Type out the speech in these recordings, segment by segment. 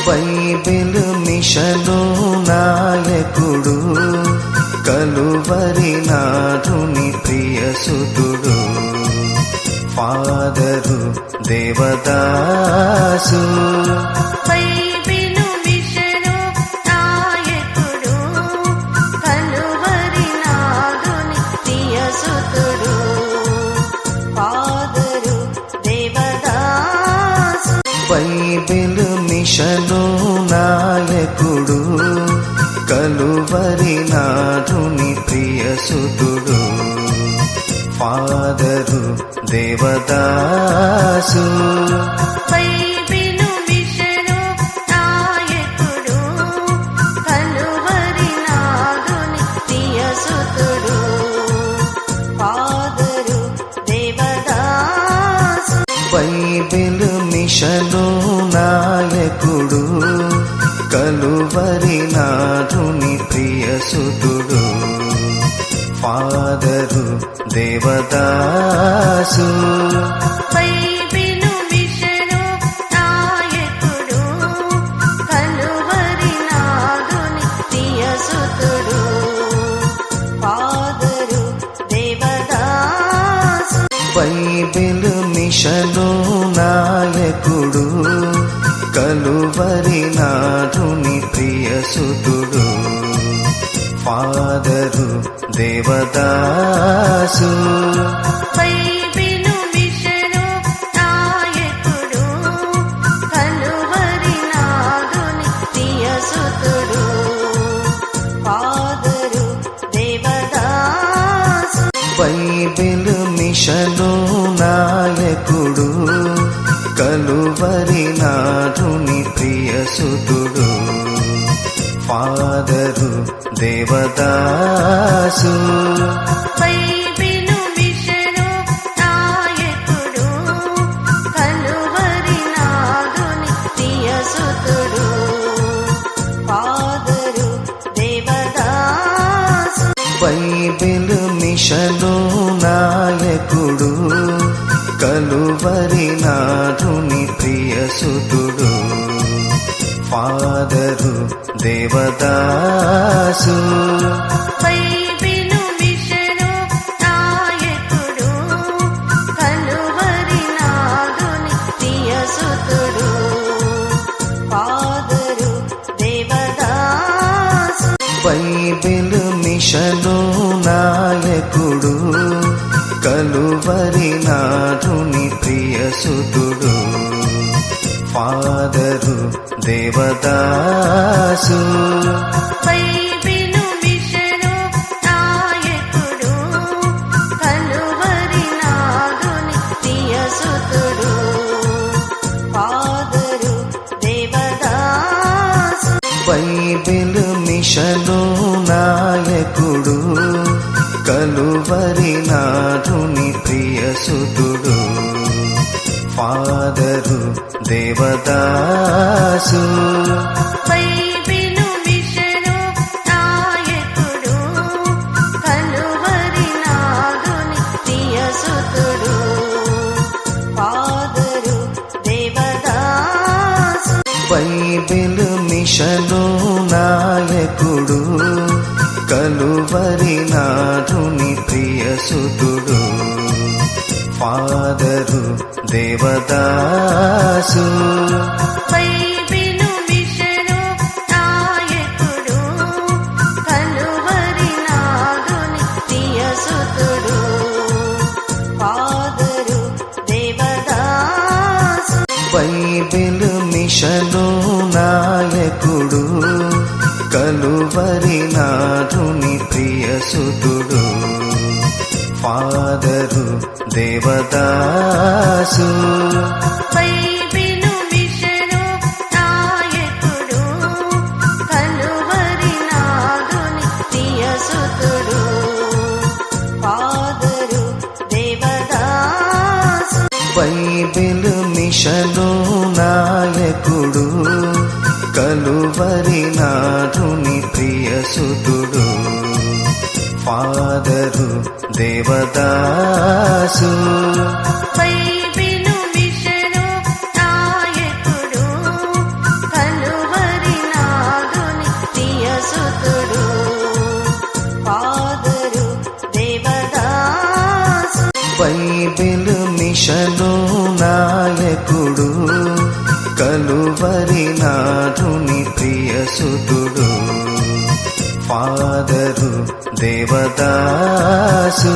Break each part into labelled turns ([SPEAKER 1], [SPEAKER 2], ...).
[SPEAKER 1] Bible mission నాయకుడు, కలువరి నాథుని ప్రియసుతుడు, ఫాదరు దేవదాసు.
[SPEAKER 2] బైబిలు మిషను నాయకుడు, కలువరి నాథుని ప్రియసుతుడు, ఫాదరు దేవదాసు.
[SPEAKER 1] బైబిల్ మిషను నాయకుడు, కలువరి నాథుని ప్రియసుతుడు, ఫాదరు దేవదాసు.
[SPEAKER 2] బైబిలు మిషను నాయకుడు, కలువరి నాథుని ప్రియసుతుడు, ఫాదరు దేవదాసు.
[SPEAKER 1] బైబిల్ మిషను నాయకుడు, కలువరి నాథుని ప్రియసుతుడు, ఫాదరు దేవదాసు.
[SPEAKER 2] బైబిలు మిషను నాయకుడు, కలువరి నాథుని ప్రియసుతుడు, ఫాదరు దేవదాసు.
[SPEAKER 1] బైబిల్ మిషను నాయకుడు, కలువరి నాథుని ప్రియసుతుడు, ఫాదరు దేవదాసు.
[SPEAKER 2] బైబిలు మిషను నాయకుడు, కలువరి నాథుని ప్రియసుతుడు, ఫాదరు దేవదాసు.
[SPEAKER 1] బైబిల్ మిషను నాయకుడు, కలువరి నాథుని ప్రియసుతుడు, ఫాదరు దేవదాసు.
[SPEAKER 2] బైబిలు మిషను నాయకుడు, కలువరి నాథుని ప్రియసుతుడు, ఫాదరు దేవదాసు.
[SPEAKER 1] బైబిల్ మిషను నాయకుడు, కలువరి నాథుని ప్రియసుతుడు, ఫాదరు దేవదాసు.
[SPEAKER 2] బైబిలు మిషను నాయకుడు, కలువరి నాథుని ప్రియసుతుడు, ఫాదరు దేవదాసు.
[SPEAKER 1] బైబిల్ మిషను నాయకుడు, కలువరి నాథుని ప్రియసుతుడు, ఫాదరు దేవదాసు.
[SPEAKER 2] బైబిలు మిషను నాయకుడు, కలువరి నాథుని ప్రియసుతుడు, ఫాదరు దేవదాసు.
[SPEAKER 1] బైబిల్ మిషను నాయకుడు, కలువరి నాథుని ప్రియసుతుడు, ఫాదరు దేవదాసు.
[SPEAKER 2] బైబిలు మిషను నాయకుడు, కలువరి నాథుని ప్రియసుతుడు, ఫాదరు దేవదాసు.
[SPEAKER 1] బైబిల్ మిషను నాయకుడు, కలువరి నాథుని ప్రియసుతుడు, ఫాదరు దేవదాసు.
[SPEAKER 2] బైబిలు మిషను నాయకుడు, కలువరి నాథుని ప్రియసుతుడు, ఫాదరు దేవదాసు.
[SPEAKER 1] బైబిల్ మిషను నాయకుడు, కలువరి నాథుని ప్రియసుతుడు, ఫాదరు దేవదాసు.
[SPEAKER 2] బైబిలు మిషను నాయకుడు, కలువరి నాథుని ప్రియసుతుడు, ఫాదరు దేవదాసు.
[SPEAKER 1] బైబిల్ మిషను నాయకుడు, కలువరి నాథుని ప్రియసుతుడు, ఫాదరు దేవదాసు.
[SPEAKER 2] బైబిలు మిషను నాయకుడు, కలువరి
[SPEAKER 1] కలువరినాథుని ప్రియసుతుడు ఫాదరు దేవదాసు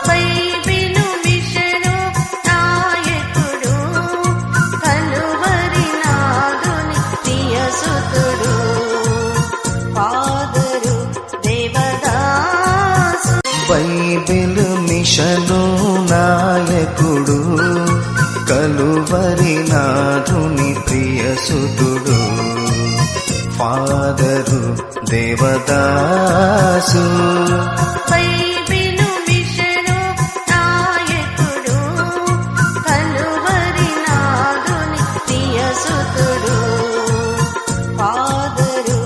[SPEAKER 2] బైబిలు మిషను నాయకుడు కలువరినాథుని ప్రియసుతుడు ఫాదరు దేవదాసు
[SPEAKER 1] బైబిలు మిషను నాయకుడు కలువరినాథుని ప్రియసుతుడు ఫాదరు దేవదాసు
[SPEAKER 2] బైబిలు మిషను నాయకుడు కలువరినాథుని ప్రియసుతుడు ఫాదరు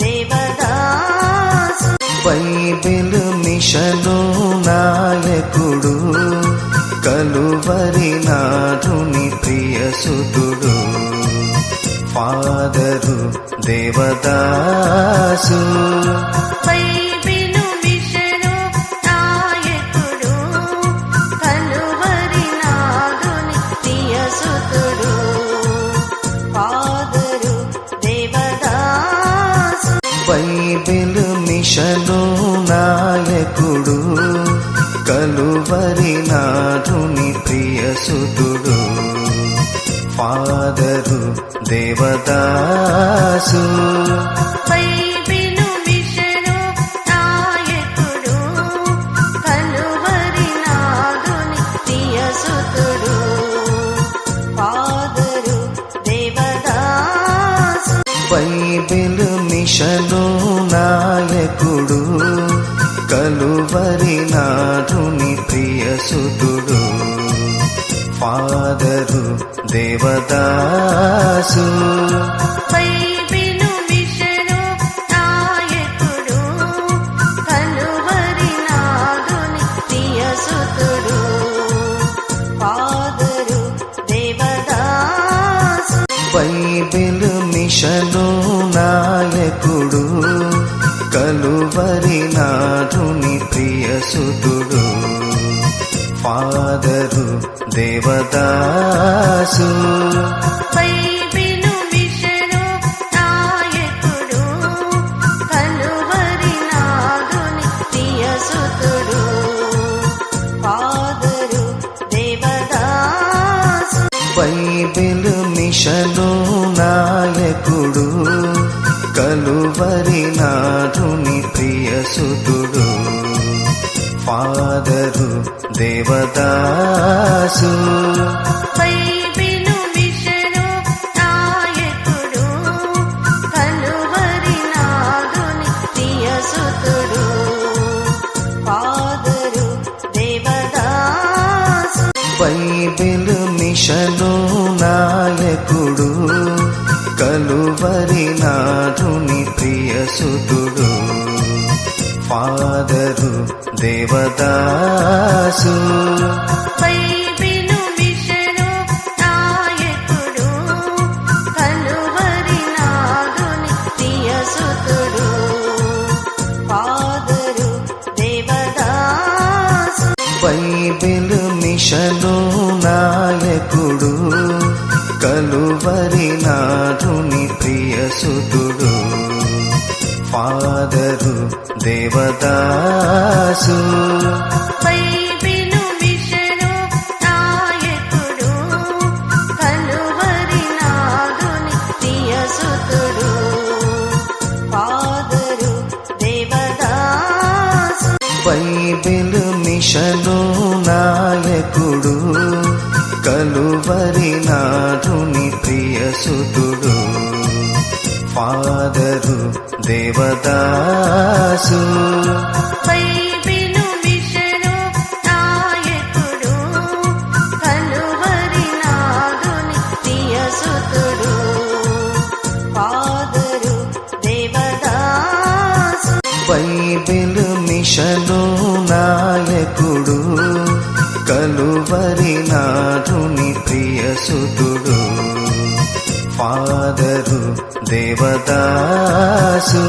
[SPEAKER 2] దేవదాసు
[SPEAKER 1] బైబిలు మిషను నాయకుడు కలువరినాథుని ప్రియసుతుడు ఫాదరు దేవదాసు
[SPEAKER 2] బైబిలు మిషను నాయకుడు కలువరినాథుని ప్రియసుతుడు ఫాదరు దేవదాసు
[SPEAKER 1] బైబిలు మిషను నాయకుడు కలువరినాథుని ప్రియసుతుడు ఫాదరు దేవదాసు
[SPEAKER 2] బైబిలు మిషను నాయకుడు కలువరినాథుని ప్రియసుతుడు ఫాదరు దేవదాసు
[SPEAKER 1] బైబిలు మిషను నాయకుడు కలువరినాథుని ప్రియసుతుడు ఫాదరు దేవదాసు
[SPEAKER 2] బైబిలు మిషను నాయకుడు కలువరినాథుని ప్రియసుతుడు ఫాదరు దేవదాసు
[SPEAKER 1] బైబిలు మిషను నాయకుడు కలువరినాథుని ప్రియసుతుడు ఫాదరు దేవదాసు
[SPEAKER 2] బైబిలు మిషను నాయకుడు కలువరినాథుని ప్రియసుతుడు ఫాదరు దేవదాసు
[SPEAKER 1] బైబిలు మిషను నాయకుడు కలువరినాథుని ప్రియసుతుడు ఫాదరు దేవదాసు
[SPEAKER 2] బైబిలు మిషను నాయకుడు కలువరినాథుని ప్రియసుతుడు ఫాదరు దేవదాసు
[SPEAKER 1] బైబిలు మిషను నాయకుడు కలువరినాథుని ప్రియసుతుడు ఫాదరు దేవదాసు
[SPEAKER 2] బైబిలు మిషను నాయకుడు కలువరినాథుని ప్రియసుతుడు ఫాదరు దేవదాసు
[SPEAKER 1] బైబిలు మిషను నాయకుడు కలువరినాథుని ప్రియసుతుడు ఫాదరు దేవదాసు
[SPEAKER 2] బైబిలు మిషను నాయకుడు కలువరినాథుని ప్రియసుతుడు ఫాదరు దేవదాసు
[SPEAKER 1] బైబిలు మిషను నాయకుడు కలువరినాథుని ప్రియసుతుడు ఫాదరు దేవదాసు
[SPEAKER 2] బైబిలు మిషను నాయకుడు కలువరినాథుని ప్రియసుతుడు ఫాదరు దేవదాసు
[SPEAKER 1] బైబిలు మిషను నాయకుడు కలువరినాథుని ప్రియసుతుడు ఫాదరు దేవదాసు